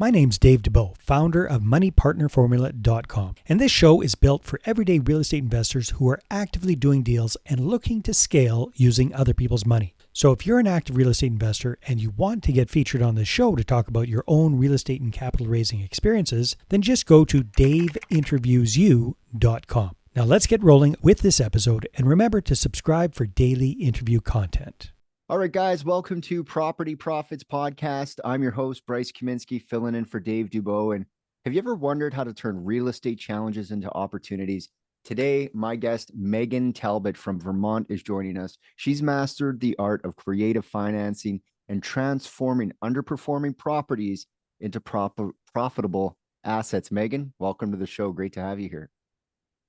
My name's Dave DeBow, founder of MoneyPartnerFormula.com, and this show is built for everyday real estate investors who are actively doing deals and looking to scale using other people's money. So if you're an active real estate investor and you want to get featured on this show to talk about your own real estate and capital raising experiences, then just go to daveinterviewsyou.com. Now let's get rolling with this episode, and remember to subscribe for daily interview content. All right, guys, welcome to Property Profits Podcast. I'm your host, Bryce Kaminsky, filling in for Dave Dubois. And have you ever wondered how to turn real estate challenges into opportunities? Today, my guest, Megan Talbot from Vermont, is joining us. She's mastered the art of creative financing and transforming underperforming properties into profitable assets. Megan, welcome to the show. Great to have you here.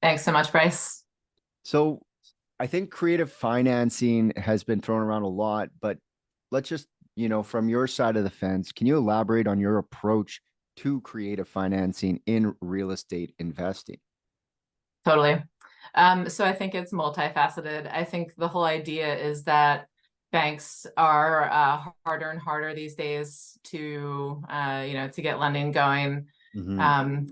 Thanks so much, Bryce. So I think creative financing has been thrown around a lot, but let's just, from your side of the fence, can you elaborate on your approach to creative financing in real estate investing? Totally. So I think it's multifaceted. I think the whole idea is that banks are harder and harder these days to get lending going.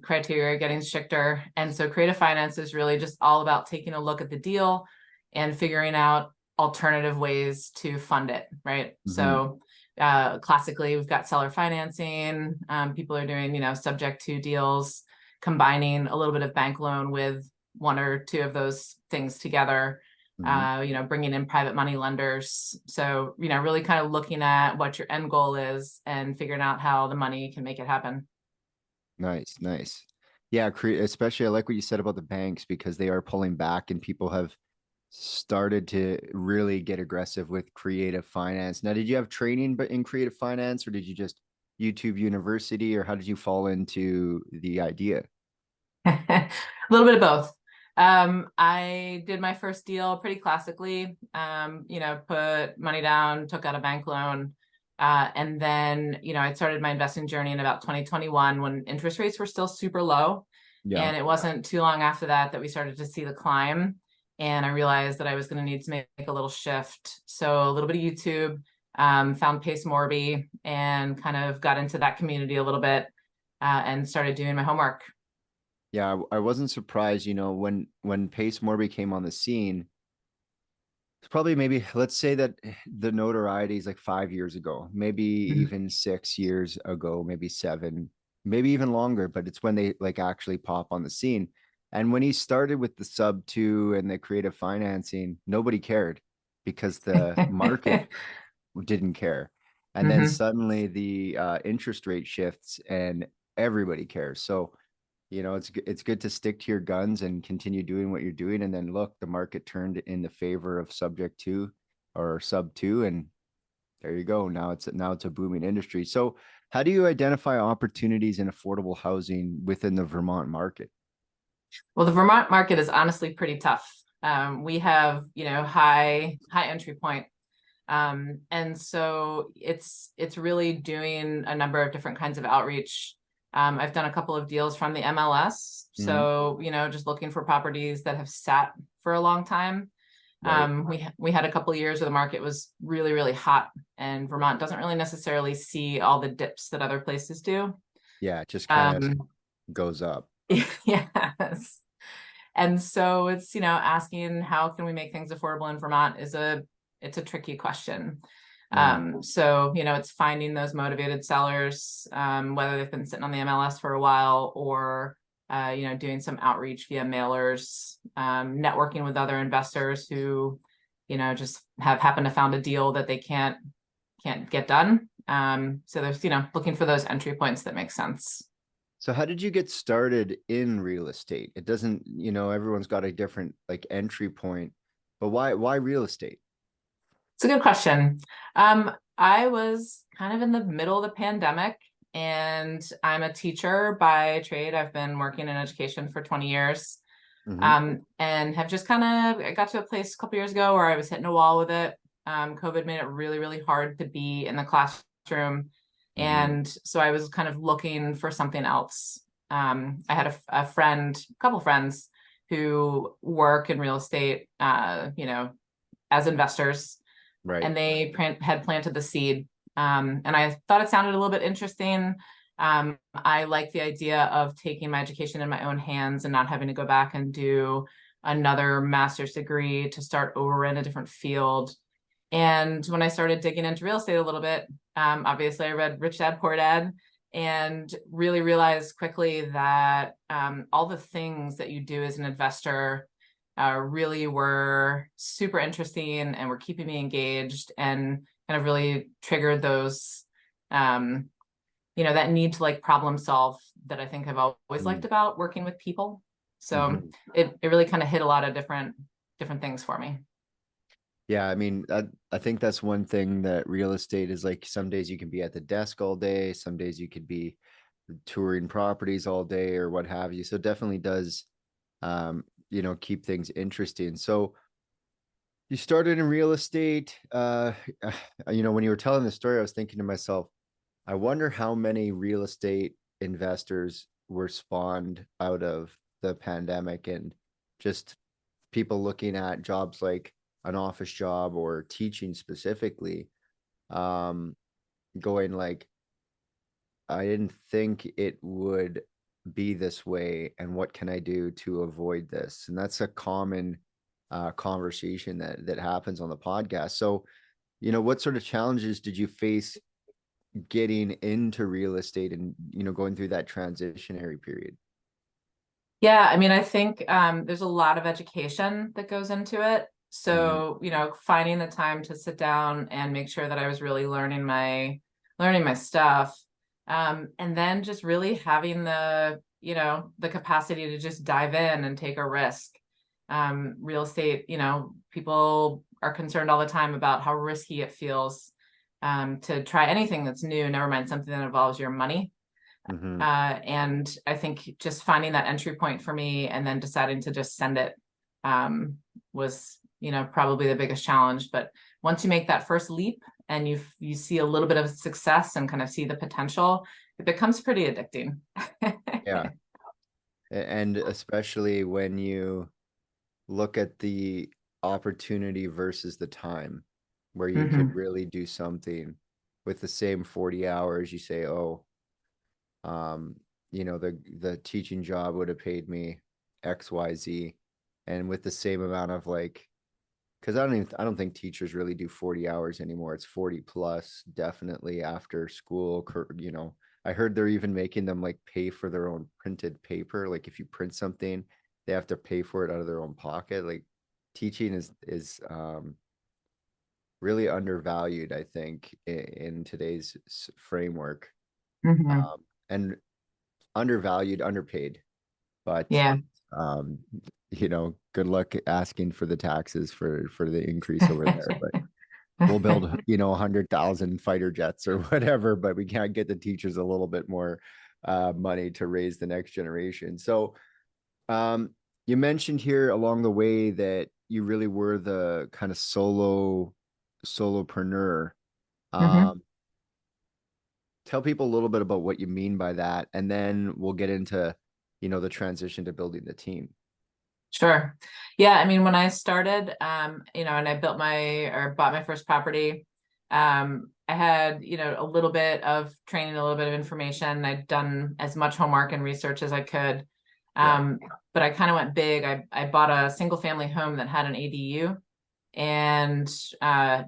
Criteria getting stricter. And so creative finance is really just all about taking a look at the deal and figuring out alternative ways to fund it, right? So classically, we've got seller financing. People are doing, subject to deals, combining a little bit of bank loan with one or two of those things together, bringing in private money lenders. So, really kind of looking at what your end goal is and figuring out how the money can make it happen. Nice. Yeah, especially I like what you said about the banks, because they are pulling back and people have started to really get aggressive with creative finance. Now, did you have training in creative finance, or did you just YouTube University, or how did you fall into the idea? A little bit of both. I did my first deal pretty classically, put money down, took out a bank loan. And then, I started my investing journey in about 2021 when interest rates were still super low. Yeah. And it wasn't too long after that we started to see the climb. And I realized that I was going to need to make a little shift. So a little bit of YouTube, found Pace Morby, and kind of got into that community a little bit and started doing my homework. Yeah, I wasn't surprised, when Pace Morby came on the scene. It's probably let's say that the notoriety is like 5 years ago, maybe even 6 years ago, maybe 7, maybe even longer, but it's when they actually pop on the scene. And when he started with the sub 2 and the creative financing, nobody cared because the market didn't care. And then suddenly the interest rate shifts and everybody cares. So, it's good to stick to your guns and continue doing what you're doing. And then look, the market turned in the favor of subject 2 or sub 2. And there you go. Now it's a booming industry. So how do you identify opportunities in affordable housing within the Vermont market? Well, the Vermont market is honestly pretty tough. We have, high entry point. And so it's really doing a number of different kinds of outreach. I've done a couple of deals from the MLS. So, just looking for properties that have sat for a long time. Right. We had a couple of years where the market was really, really hot, and Vermont doesn't really necessarily see all the dips that other places do. Yeah, it just kind of goes up. Yes. And so it's, asking how can we make things affordable in Vermont it's a tricky question. So, it's finding those motivated sellers, whether they've been sitting on the MLS for a while or, doing some outreach via mailers, networking with other investors who, just have happened to found a deal that they can't get done. So there's, looking for those entry points that make sense. So how did you get started in real estate? It doesn't, everyone's got a different entry point, but why real estate? It's a good question. I was kind of in the middle of the pandemic, and I'm a teacher by trade. I've been working in education for 20 years, and have just I got to a place a couple years ago where I was hitting a wall with it. COVID made it really, really hard to be in the classroom. And so I was kind of looking for something else. I had a couple friends who work in real estate, as investors. Right. And they had planted the seed. And I thought it sounded a little bit interesting. I like the idea of taking my education in my own hands and not having to go back and do another master's degree to start over in a different field. And when I started digging into real estate a little bit, obviously I read Rich Dad Poor Dad and really realized quickly that all the things that you do as an investor really were super interesting and were keeping me engaged and kind of really triggered those, that need to like problem solve that I think I've always liked about working with people. So it really kind of hit a lot of different things for me. Yeah, I mean, I think that's one thing that real estate is like. Some days you can be at the desk all day, some days you could be touring properties all day or what have you. So it definitely does, keep things interesting. So you started in real estate. When you were telling the story, I was thinking to myself, I wonder how many real estate investors were spawned out of the pandemic and just people looking at jobs like an office job or teaching specifically, going like, I didn't think it would be this way, and what can I do to avoid this? And that's a common conversation that happens on the podcast. So, what sort of challenges did you face getting into real estate and going through that transitionary period? Yeah, I mean, I think there's a lot of education that goes into it. So, finding the time to sit down and make sure that I was really learning my stuff. And then just really having the capacity to just dive in and take a risk. Real estate, people are concerned all the time about how risky it feels to try anything that's new, never mind something that involves your money. And I think just finding that entry point for me and then deciding to just send it was, probably the biggest challenge. But once you make that first leap and you see a little bit of success and kind of see the potential, it becomes pretty addicting. Yeah. And especially when you look at the opportunity versus the time where you could really do something with the same 40 hours. You say, oh, the teaching job would have paid me XYZ, and with the same amount of like, because I don't think teachers really do 40 hours anymore. It's 40 plus, definitely after school. I heard they're even making them like pay for their own printed paper. Like if you print something, they have to pay for it out of their own pocket. Like teaching is really undervalued, I think, in today's framework, and undervalued, underpaid. But Yeah. Good luck asking for the taxes for the increase over there. But we'll build 100,000 fighter jets or whatever, but we can't get the teachers a little bit more money to raise the next generation. So you mentioned here along the way that you really were the kind of solopreneur. Tell people a little bit about what you mean by that, and then we'll get into the transition to building the team. Sure. Yeah. I mean, when I started, and I bought my first property, I had, a little bit of training, a little bit of information. I'd done as much homework and research as I could. But I kind of went big. I bought a single family home that had an ADU and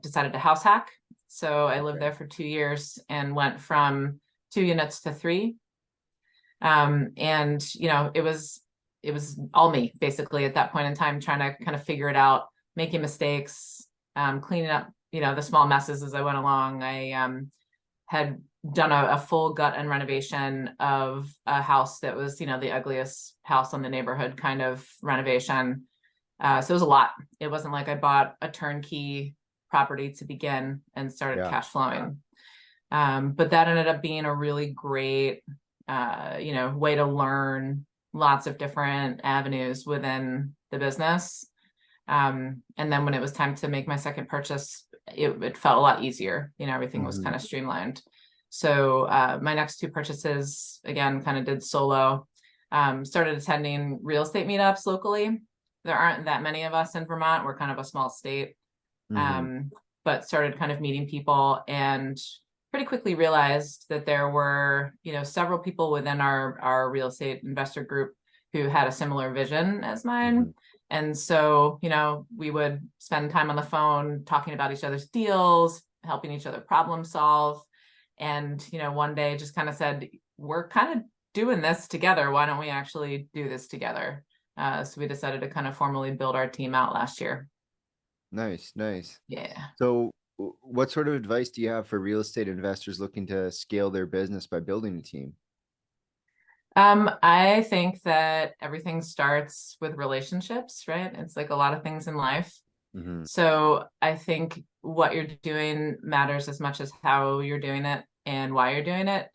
decided to house hack. So I lived there for 2 years and went from 2 units to 3. And, it was all me basically at that point in time, trying to kind of figure it out, making mistakes, cleaning up, the small messes as I went along. I had done a full gut and renovation of a house that was, the ugliest house in the neighborhood kind of renovation. So it was a lot. It wasn't like I bought a turnkey property to begin and started cash flowing. But that ended up being a really great, way to learn lots of different avenues within the business. And then when it was time to make my second purchase, it felt a lot easier. Everything was kind of streamlined. So my next 2 purchases, again, kind of did solo. Started attending real estate meetups locally. There aren't that many of us in Vermont. We're kind of a small state. But started kind of meeting people and pretty quickly realized that there were, several people within our real estate investor group who had a similar vision as mine. And so, we would spend time on the phone talking about each other's deals, helping each other problem solve. And, one day just kind of said, we're kind of doing this together. Why don't we actually do this together? So we decided to kind of formally build our team out last year. Nice, nice. Yeah. So what sort of advice do you have for real estate investors looking to scale their business by building a team? I think that everything starts with relationships, right? It's like a lot of things in life. So I think what you're doing matters as much as how you're doing it and why you're doing it.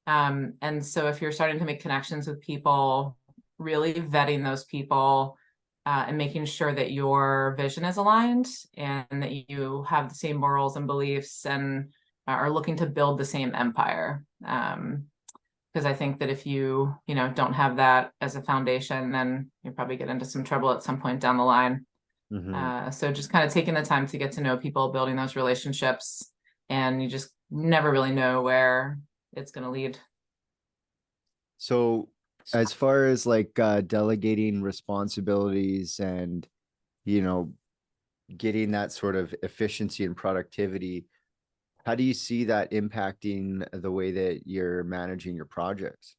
And so if you're starting to make connections with people, really vetting those people, and making sure that your vision is aligned and that you have the same morals and beliefs and are looking to build the same empire. Because I think that if you don't have that as a foundation, then you probably get into some trouble at some point down the line. So just kind of taking the time to get to know people, building those relationships, and you just never really know where it's going to lead. So as far as like delegating responsibilities and, getting that sort of efficiency and productivity, how do you see that impacting the way that you're managing your projects?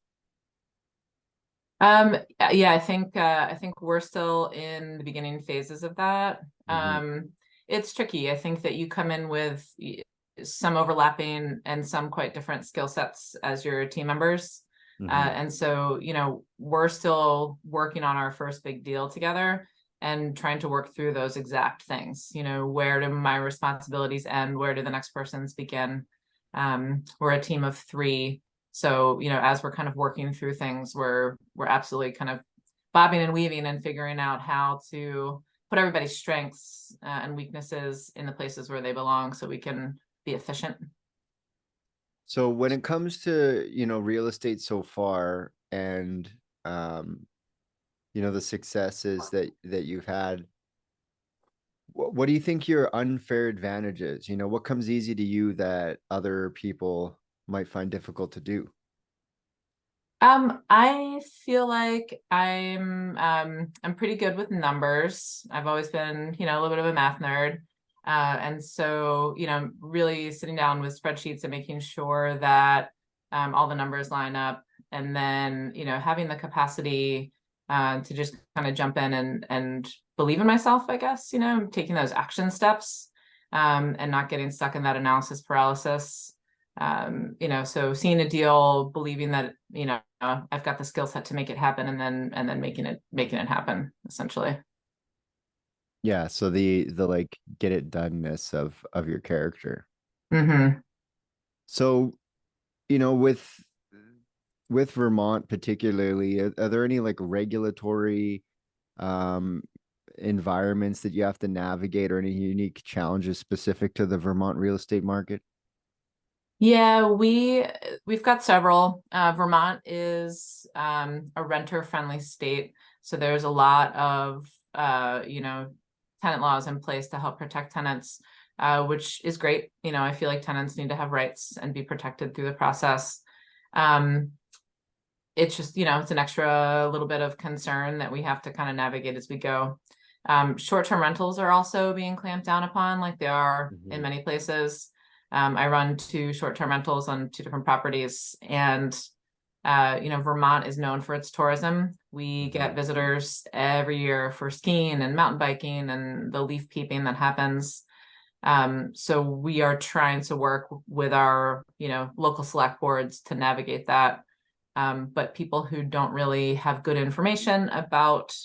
Yeah, I think we're still in the beginning phases of that. It's tricky. I think that you come in with some overlapping and some quite different skill sets as your team members. And so, we're still working on our first big deal together and trying to work through those exact things. Where do my responsibilities end? Where do the next person's begin? We're a team of 3. So, as we're kind of working through things, we're absolutely kind of bobbing and weaving and figuring out how to put everybody's strengths and weaknesses in the places where they belong so we can be efficient. So when it comes to, real estate so far and, the successes that you've had, what do you think your unfair advantage is? What comes easy to you that other people might find difficult to do? I feel like I'm pretty good with numbers. I've always been, a little bit of a math nerd. And so, really sitting down with spreadsheets and making sure that all the numbers line up, and then, having the capacity to just kind of jump in and believe in myself, I guess, taking those action steps and not getting stuck in that analysis paralysis. So seeing a deal, believing that, I've got the skill set to make it happen, and then making it happen, essentially. Yeah. So the like get it doneness of your character. So, with Vermont particularly, are there any like regulatory environments that you have to navigate or any unique challenges specific to the Vermont real estate market? Yeah, we've got several. Vermont is a renter-friendly state, so there's a lot of tenant laws in place to help protect tenants, which is great. I feel like tenants need to have rights and be protected through the process. It's just, it's an extra little bit of concern that we have to kind of navigate as we go. Short-term rentals are also being clamped down upon, like they are in many places. I run 2 short-term rentals on 2 different properties, and Vermont is known for its tourism. We get visitors every year for skiing and mountain biking and the leaf peeping that happens. So we are trying to work with our, local select boards to navigate that. But people who don't really have good information about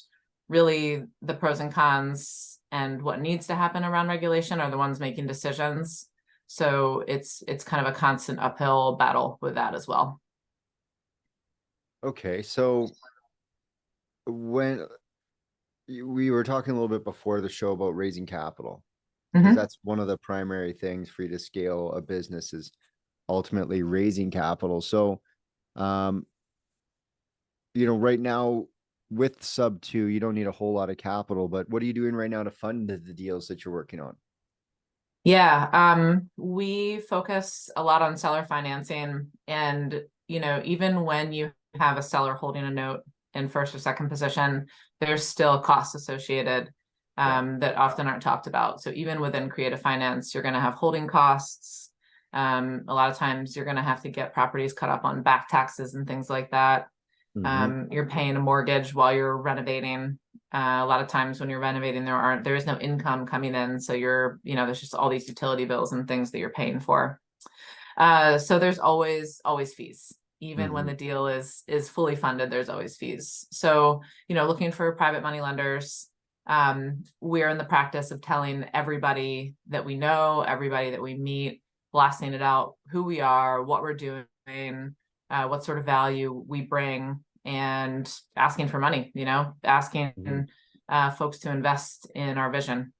really the pros and cons and what needs to happen around regulation are the ones making decisions. So it's kind of a constant uphill battle with that as well. Okay. So when we were talking a little bit before the show about raising capital, because that's one of the primary things for you to scale a business is ultimately raising capital. So, right now with sub 2, you don't need a whole lot of capital, but what are you doing right now to fund the deals that you're working on? Yeah, we focus a lot on seller financing, and even when you have a seller holding a note in first or second position, there's still costs associated Yeah. that often aren't talked about. So even within creative finance, you're going to have holding costs. A lot of times you're going to have to get properties cut up on back taxes and things like that. Hmm. You're paying a mortgage while you're renovating. A lot of times when you're renovating, there is no income coming in. So there's just all these utility bills and things that you're paying for. So there's always fees. Even when Hmm. the deal is fully funded, there's always fees. So, looking for private money lenders, we're in the practice of telling everybody that we know, everybody that we meet, blasting it out, who we are, what we're doing, what sort of value we bring, and asking for money, asking Hmm. folks to invest in our vision.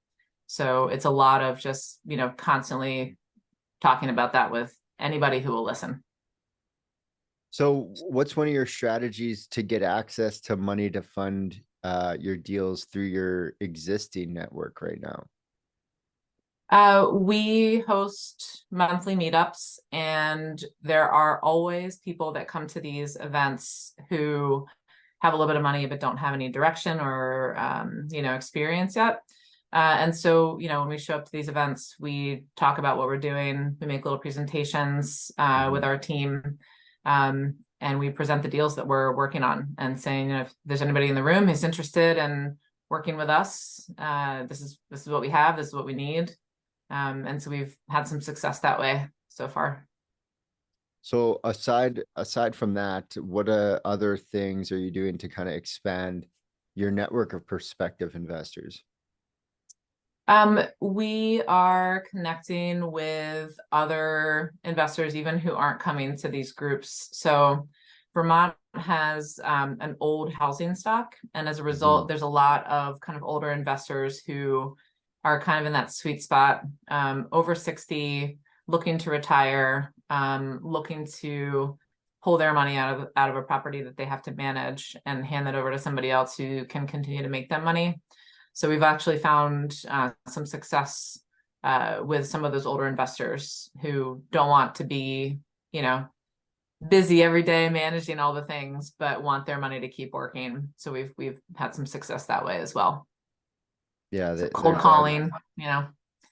So it's a lot of just, constantly talking about that with anybody who will listen. So what's one of your strategies to get access to money to fund your deals through your existing network right now? We host monthly meetups, and there are always people that come to these events who have a little bit of money but don't have any direction or experience yet. And so, when we show up to these events, we talk about what we're doing. We make little presentations with our team, and we present the deals that we're working on, and saying, if there's anybody in the room who's interested in working with us, this is what we have. This is what we need. And so we've had some success that way so far. So aside from that, what other things are you doing to kind of expand your network of prospective investors? We are connecting with other investors, even who aren't coming to these groups. So Vermont has an old housing stock, and as a result, there's a lot of kind of older investors who are kind of in that sweet spot, over 60, looking to retire, looking to pull their money out of a property that they have to manage and hand that over to somebody else who can continue to make them money. So we've actually found some success with some of those older investors who don't want to be, busy every day managing all the things, but want their money to keep working. So we've had some success that way as well. Yeah, So they're cold done. calling, Yeah,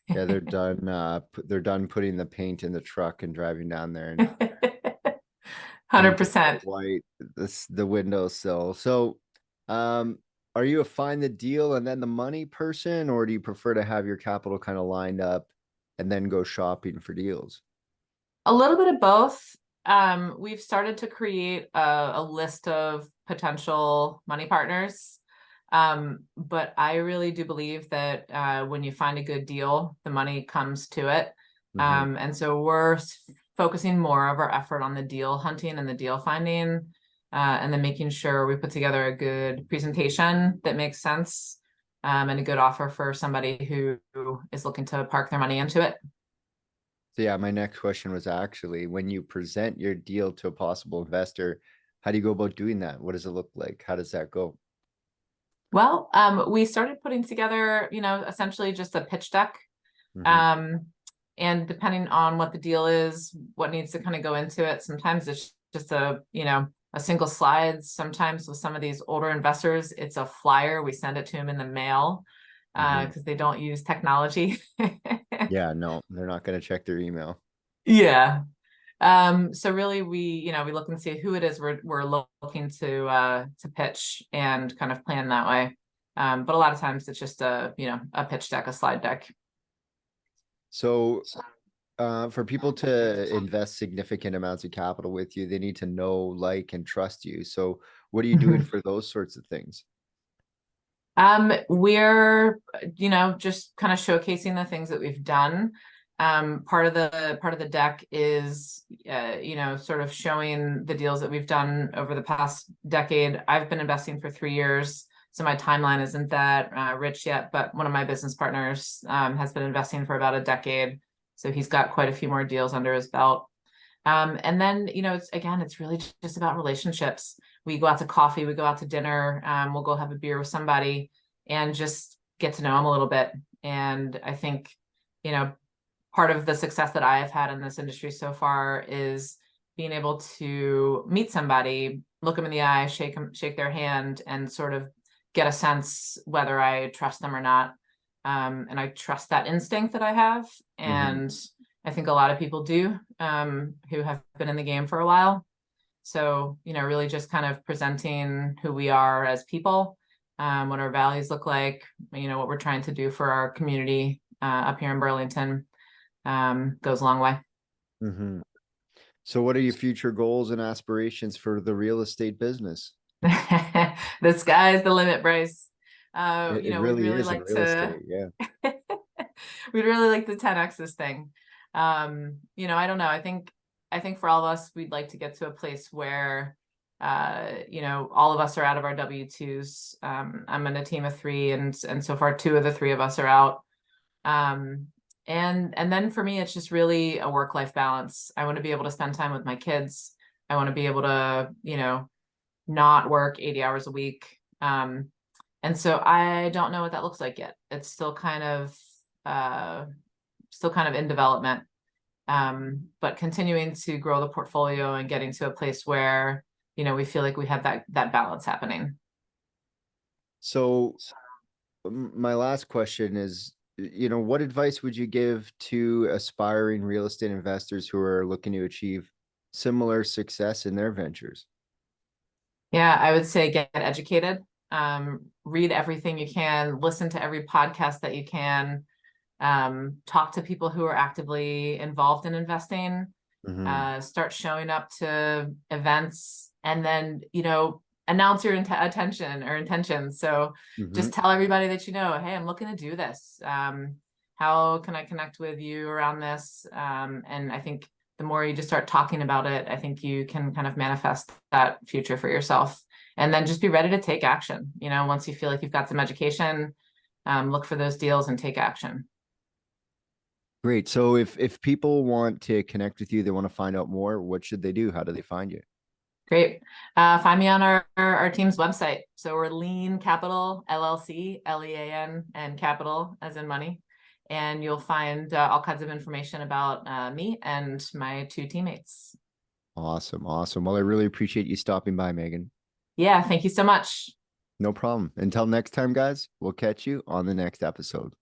they're done. They're done putting the paint in the truck and driving down there and painting it 100%. white the windowsill. So, are you a find the deal and then the money person, or do you prefer to have your capital kind of lined up and then go shopping for deals? A little bit of both. We've started to create a list of potential money partners. But I really do believe that when you find a good deal, the money comes to it. Mhm. And so we're focusing more of our effort on the deal hunting and the deal finding, and then making sure we put together a good presentation that makes sense, and a good offer for somebody who is looking to park their money into it. So yeah, my next question was actually, when you present your deal to a possible investor, how do you go about doing that? What does it look like? How does that go? Well, we started putting together, essentially just a pitch deck. Mhm. Um, and depending on what the deal is, what needs to kind of go into it, sometimes it's just a single slide. Sometimes with some of these older investors, it's a flyer. We send it to them in the mail Mhm. because they don't use technology. Yeah, no, they're not going to check their email. Yeah. So really we look and see who it is we're looking to pitch and kind of plan that way. But a lot of times it's just a pitch deck, a slide deck. So, for people to invest significant amounts of capital with you, they need to know, like, and trust you. So, what are you doing for those sorts of things? We're, just kind of showcasing the things that we've done. Part of the deck is, sort of showing the deals that we've done over the past decade. I've been investing for 3 years, so my timeline isn't that rich yet, but one of my business partners has been investing for about a decade. So he's got quite a few more deals under his belt. And then, it's really just about relationships. We go out to coffee, we go out to dinner, we'll go have a beer with somebody and just get to know them a little bit. And I think, part of the success that I have had in this industry so far is being able to meet somebody, look them in the eye, shake their hand, and sort of get a sense whether I trust them or not. And I trust that instinct that I have. And I think a lot of people do, who have been in the game for a while. So, really just kind of presenting who we are as people, what our values look like, what we're trying to do for our community up here in Burlington, goes a long way. So what are your future goals and aspirations for the real estate business? The sky's the limit, Bryce. It really we'd really is in like real estate, yeah. we'd really like to 10x this thing. I don't know. I think for all of us, we'd like to get to a place where, all of us are out of our W-2s. I'm in a team of 3, and so far 2 of the 3 of us are out. And then for me, it's just really a work-life balance. I want to be able to spend time with my kids. I want to be able to, not work 80 hours a week. And so I don't know what that looks like yet. It's still kind of in development. But continuing to grow the portfolio and getting to a place where, we feel like we have that balance happening. So my last question is, what advice would you give to aspiring real estate investors who are looking to achieve similar success in their ventures? Yeah, I would say get educated, read everything you can, listen to every podcast that you can, talk to people who are actively involved in investing, start showing up to events, and then, announce your intentions. So just tell everybody that, hey, I'm looking to do this. How can I connect with you around this? And I think the more you just start talking about it, I think you can kind of manifest that future for yourself. And then just be ready to take action. Once you feel like you've got some education, look for those deals and take action. Great. So if people want to connect with you, they want to find out more, what should they do? How do they find you? Great. Find me on our team's website. So we're Lean Capital LLC, LEAN, and capital as in money. And you'll find all kinds of information about me and my 2 teammates. Awesome. Well, I really appreciate you stopping by, Megan. Yeah, thank you so much. No problem. Until next time, guys, we'll catch you on the next episode.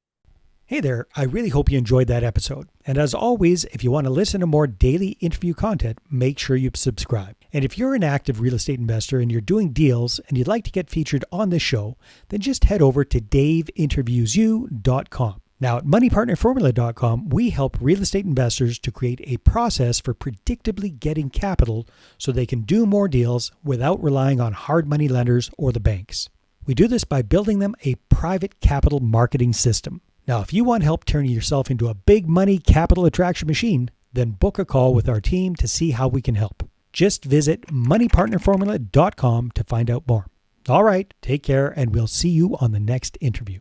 Hey there, I really hope you enjoyed that episode. And as always, if you want to listen to more daily interview content, make sure you subscribe. And if you're an active real estate investor and you're doing deals and you'd like to get featured on this show, then just head over to daveinterviewyou.com. Now at moneypartnerformula.com, we help real estate investors to create a process for predictably getting capital so they can do more deals without relying on hard money lenders or the banks. We do this by building them a private capital marketing system. Now, if you want help turning yourself into a big money capital attraction machine, then book a call with our team to see how we can help. Just visit moneypartnerformula.com to find out more. All right, take care, and we'll see you on the next interview.